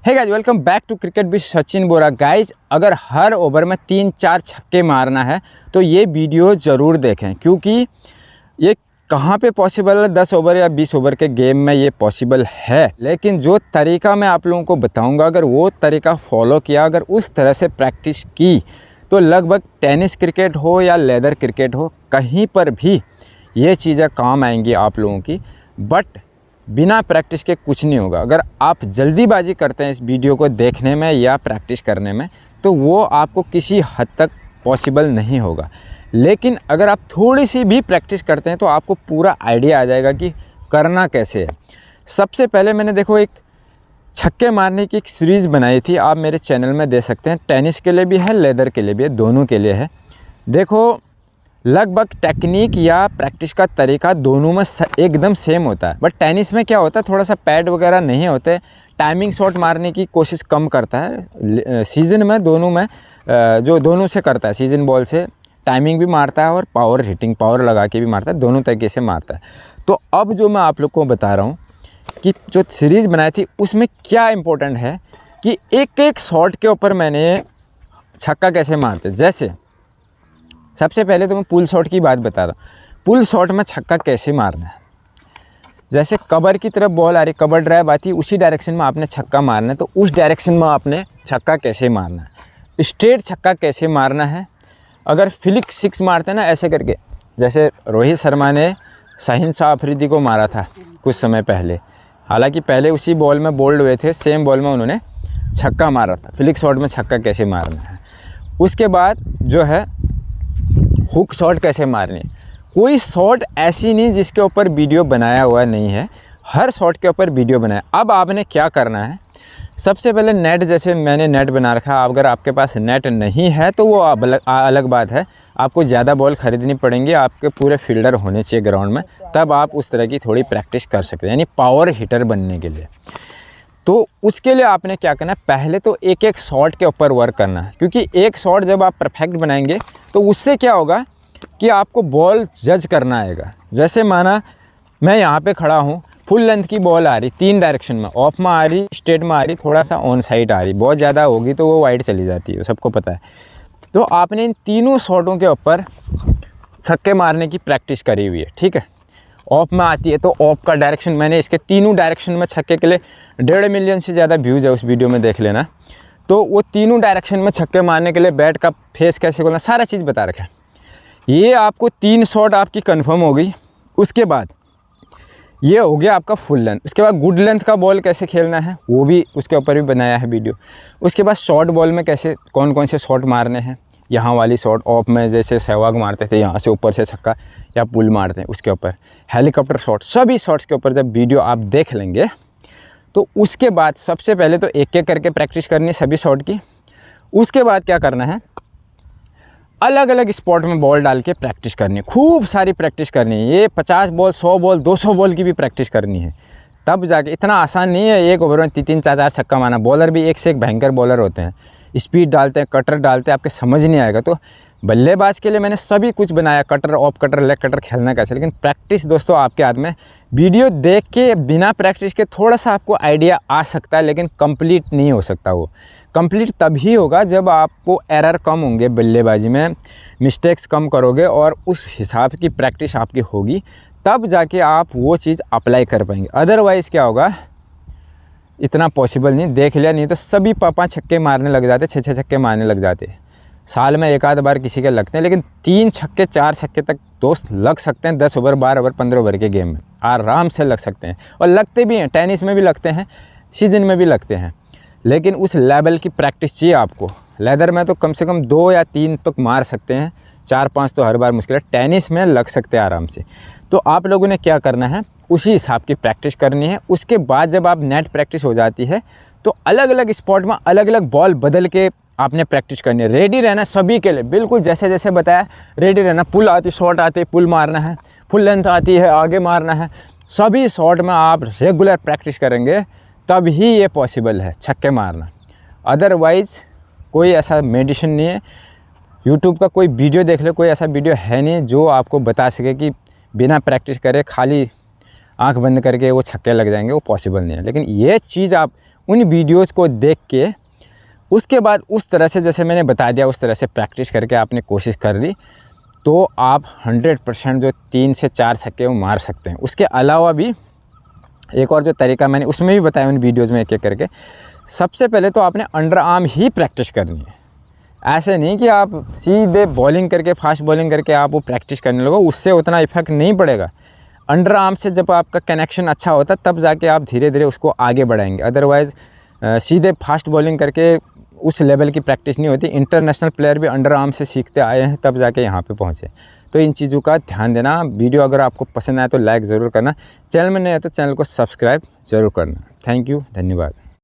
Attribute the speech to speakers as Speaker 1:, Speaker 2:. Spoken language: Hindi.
Speaker 1: Hey guys, welcome back to cricket with Sachin Bora. Guys, अगर हर ओवर में 3-4 छक्के मारना है तो ये वीडियो ज़रूर देखें, क्योंकि ये कहाँ पे पॉसिबल है। 10 ओवर या 20 ओवर के गेम में ये पॉसिबल है, लेकिन जो तरीका मैं आप लोगों को बताऊंगा, अगर वो तरीका फॉलो किया, अगर उस तरह से प्रैक्टिस की, तो लगभग टेनिस क्रिकेट हो या लेदर क्रिकेट हो, कहीं पर भी ये चीज़ें काम आएंगी आप लोगों की। बट बिना प्रैक्टिस के कुछ नहीं होगा। अगर आप जल्दीबाजी करते हैं इस वीडियो को देखने में या प्रैक्टिस करने में, तो वो आपको किसी हद तक पॉसिबल नहीं होगा। लेकिन अगर आप थोड़ी सी भी प्रैक्टिस करते हैं तो आपको पूरा आइडिया आ जाएगा कि करना कैसे है। सबसे पहले मैंने देखो एक छक्के मारने की एक सीरीज़ बनाई थी, आप मेरे चैनल में दे सकते हैं। टेनिस के लिए भी है, लेदर के लिए भी है, दोनों के लिए है। देखो, लगभग टेक्निक या प्रैक्टिस का तरीका दोनों में एकदम सेम होता है। बट टेनिस में क्या होता है, थोड़ा सा पैड वगैरह नहीं होते, टाइमिंग शॉट मारने की कोशिश कम करता है। सीज़न में दोनों में जो दोनों से करता है, सीज़न बॉल से टाइमिंग भी मारता है और पावर हिटिंग, पावर लगा के भी मारता है, दोनों तरीके से मारता है। तो अब जो मैं आप लोग को बता रहा हूँ कि जो सीरीज़ बनाई थी उसमें क्या इम्पोर्टेंट है कि एक एक शॉट के ऊपर मैंने छक्का कैसे मारते। जैसे सबसे पहले तो मैं पुल शॉट की बात बता रहा हूँ। पुल शॉट में छक्का कैसे मारना है, जैसे कवर की तरफ बॉल आ रही, कवर ड्राइव आती है, उसी डायरेक्शन में आपने छक्का मारना है। तो उस डायरेक्शन में आपने छक्का कैसे मारना है, स्ट्रेट छक्का कैसे मारना है। अगर फ्लिक सिक्स मारते हैं ना ऐसे करके, जैसे रोहित शर्मा ने शाहीन शाह अफरीदी को मारा था कुछ समय पहले, हालांकि पहले उसी बॉल में बोल्ड हुए थे, सेम बॉल में उन्होंने छक्का मारा था। फ्लिक शॉट में छक्का कैसे मारना है। उसके बाद जो है हुक शॉट कैसे मारनी है। कोई शॉट ऐसी नहीं जिसके ऊपर वीडियो बनाया हुआ नहीं है, हर शॉट के ऊपर वीडियो बनाया। अब आपने क्या करना है, सबसे पहले नेट, जैसे मैंने नेट बना रखा है। अगर आपके पास नेट नहीं है तो वो अलग बात है, आपको ज़्यादा बॉल ख़रीदनी पड़ेंगी, आपके पूरे फील्डर होने चाहिए ग्राउंड में, तब आप उस तरह की थोड़ी प्रैक्टिस कर सकते हैं, यानी पावर हिटर बनने के लिए। तो उसके लिए आपने क्या करना है, पहले तो एक एक शॉट के ऊपर वर्क करना है, क्योंकि एक शॉट जब आप परफेक्ट बनाएंगे तो उससे क्या होगा कि आपको बॉल जज करना आएगा। जैसे माना मैं यहाँ पे खड़ा हूँ, फुल लेंथ की बॉल आ रही, 3 डायरेक्शन में, ऑफ में आ रही, स्ट्रेट में आ रही, थोड़ा सा ऑन साइड आ रही, बहुत ज़्यादा होगी तो वो वाइड चली जाती है, सबको पता है। तो आपने इन तीनों शॉटों के ऊपर छक्के मारने की प्रैक्टिस करी हुई है, ठीक है। ऑफ में आती है तो ऑफ का डायरेक्शन, मैंने इसके तीनों डायरेक्शन में छक्के के लिए 1.5 मिलियन से ज़्यादा व्यूज़ है, उस वीडियो में देख लेना। तो वो तीनों डायरेक्शन में छक्के मारने के लिए बैट का फेस कैसे खोलना, सारा चीज़ बता रखा है। ये आपको 3 शॉट आपकी कंफर्म हो गई। उसके बाद ये हो गया आपका फुल लेंथ। उसके बाद गुड लेंथ का बॉल कैसे खेलना है वो भी उसके ऊपर भी बनाया है वीडियो। उसके बाद शॉर्ट बॉल में कैसे कौन कौन से शॉट मारने हैं, यहाँ वाली शॉट ऑफ में जैसे सहवाग मारते थे, यहाँ से ऊपर से छक्का या पुल मारते हैं, उसके ऊपर हेलीकॉप्टर शॉट, सभी शॉट्स के ऊपर जब वीडियो आप देख लेंगे तो उसके बाद सबसे पहले तो एक एक करके प्रैक्टिस करनी है सभी शॉट की। उसके बाद क्या करना है, अलग अलग स्पॉट में बॉल डाल के प्रैक्टिस करनी है, खूब सारी प्रैक्टिस करनी है। ये 50 बॉल, 100 बॉल, 200 बॉल की भी प्रैक्टिस करनी है, तब जाके। इतना आसान नहीं है एक ओवर में 3-3, 4-4 छक्का मारना। बॉलर भी एक से एक भयंकर बॉलर होते हैं, स्पीड डालते हैं, कटर डालते हैं, आपके समझ नहीं आएगा। तो बल्लेबाज के लिए मैंने सभी कुछ बनाया, cutter, off cutter, leg cutter खेलना कैसे। लेकिन प्रैक्टिस दोस्तों आपके हाथ में, वीडियो देख के बिना प्रैक्टिस के थोड़ा सा आपको आइडिया आ सकता है, लेकिन कंप्लीट नहीं हो सकता। वो कंप्लीट तभी होगा जब आपको एरर कम होंगे, बल्लेबाजी में मिस्टेक्स कम करोगे और उस हिसाब की प्रैक्टिस आपकी होगी, तब जाके आप वो चीज़ अप्लाई कर पाएंगे। अदरवाइज़ क्या होगा, इतना पॉसिबल नहीं। देख लिया, नहीं तो सभी 5-5 छक्के मारने लग जाते, 6-6 छक्के मारने लग जाते। साल में एक आध बार किसी के लगते हैं, लेकिन 3 छक्के 4 छक्के तक दोस्त लग सकते हैं 10 ओवर, 12 ओवर, 15 ओवर के गेम में आराम से लग सकते हैं, और लगते भी हैं। टेनिस में भी लगते हैं, सीजन में भी लगते हैं, लेकिन उस लेवल की प्रैक्टिस चाहिए आपको। लेदर में तो कम से कम 2 या 3 तक मार सकते हैं, 4-5 तो हर बार मुश्किल है। टेनिस में लग सकते हैं आराम से। तो आप लोगों ने क्या करना है, उसी हिसाब की प्रैक्टिस करनी है। उसके बाद जब आप नेट प्रैक्टिस हो जाती है तो अलग अलग स्पॉट में अलग अलग बॉल बदल के आपने प्रैक्टिस करनी है। रेडी रहना सभी के लिए, बिल्कुल जैसे जैसे बताया, रेडी रहना। पुल आती, शॉट आती, पुल मारना है, फुल लेंथ आती है, आगे मारना है। सभी शॉट में आप रेगुलर प्रैक्टिस करेंगे तब ही ये पॉसिबल है छक्के मारना। अदरवाइज़ कोई ऐसा मेडिसिन नहीं है, यूट्यूब का कोई वीडियो देख ले, कोई ऐसा वीडियो है नहीं जो आपको बता सके कि बिना प्रैक्टिस करे, खाली आंख बंद करके वो छक्के लग जाएंगे, वो पॉसिबल नहीं है। लेकिन ये चीज़ आप उन वीडियोज़ को देख के उसके बाद उस तरह से जैसे मैंने बता दिया उस तरह से प्रैक्टिस करके आपने कोशिश कर ली तो आप 100% जो 3 से 4 छक्के वो मार सकते हैं। उसके अलावा भी एक और जो तरीका मैंने उसमें भी बताया उन वीडियोज़ में एक एक करके, सबसे पहले तो आपने अंडर आर्म ही प्रैक्टिस करनी है। ऐसे नहीं कि आप सीधे बॉलिंग करके फास्ट बॉलिंग करके आप वो प्रैक्टिस करने लगो, उससे उतना इफेक्ट नहीं पड़ेगा। अंडर आर्म से जब आपका कनेक्शन अच्छा होता तब जाके आप धीरे धीरे उसको आगे बढ़ाएंगे। अदरवाइज़ सीधे फास्ट बॉलिंग करके उस लेवल की प्रैक्टिस नहीं होती। इंटरनेशनल प्लेयर भी अंडर आर्म से सीखते आए हैं तब जाके यहाँ पे पहुँचे। तो इन चीज़ों का ध्यान देना। वीडियो अगर आपको पसंद आए तो लाइक ज़रूर करना, चैनल में नए है तो चैनल को सब्सक्राइब ज़रूर करना। थैंक यू, धन्यवाद।